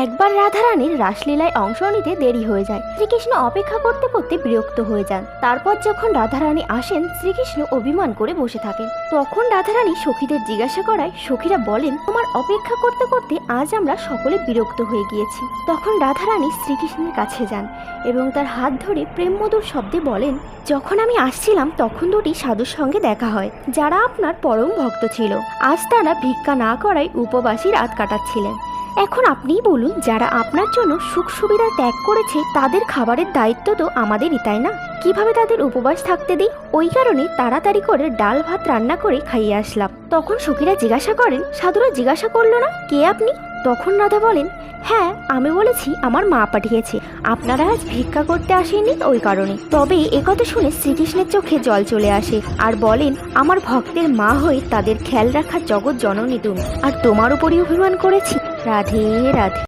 একবার রাধারানীর রাসলীলায় অংশ নিতে দেরি হয়ে যায়। শ্রীকৃষ্ণ অপেক্ষা করতে করতে বিরক্ত হয়ে যান। তারপর যখন রাধারানী আসেন, শ্রীকৃষ্ণ অভিমান করে বসে থাকেন। তখন রাধারানী সখীদের জিজ্ঞাসা করায় সখীরা বলেন, তোমার অপেক্ষা করতে করতে আজ আমরা সকলে বিরক্ত হয়ে গিয়েছি। তখন রাধারানী শ্রীকৃষ্ণের কাছে যান এবং তার হাত ধরে প্রেমমধুর শব্দে বলেন, যখন আমি আসছিলাম তখন দুটি সাধুর সঙ্গে দেখা হয়, যারা আপনার পরম ভক্ত ছিল। আজ তারা ভিক্ষা না করায় উপবাসী রাত কাটাচ্ছিলেন। এখন আপনিই বলুন, যারা আপনার জন্য সুখ সুবিধা ত্যাগ করেছে তাদের খাবারের দায়িত্ব তো আমাদেরই, তাই না? কিভাবে তাদের উপবাস থাকতে দিই? ওই কারণে তাড়াতাড়ি করে ডাল ভাত রান্না করে খাইয়ে আসলাম। তখন সখীরা জিজ্ঞাসা করেন, সাধুরা জিজ্ঞাসা করলো না কে আপনি? তখন রাধা বলেন, হ্যাঁ আমি বলেছি আমার মা পাঠিয়েছে, আপনারা আজ ভিক্ষা করতে আসেননি ওই কারণে। তবে একথা শুনে শ্রীকৃষ্ণের চোখে জল চলে আসে আর বলেন, আমার ভক্তের মা হয়ে তাদের খেয়াল রাখার জগৎ জননী তুমি, আর তোমার উপরই অভিমান করেছি। রাধে রাধে।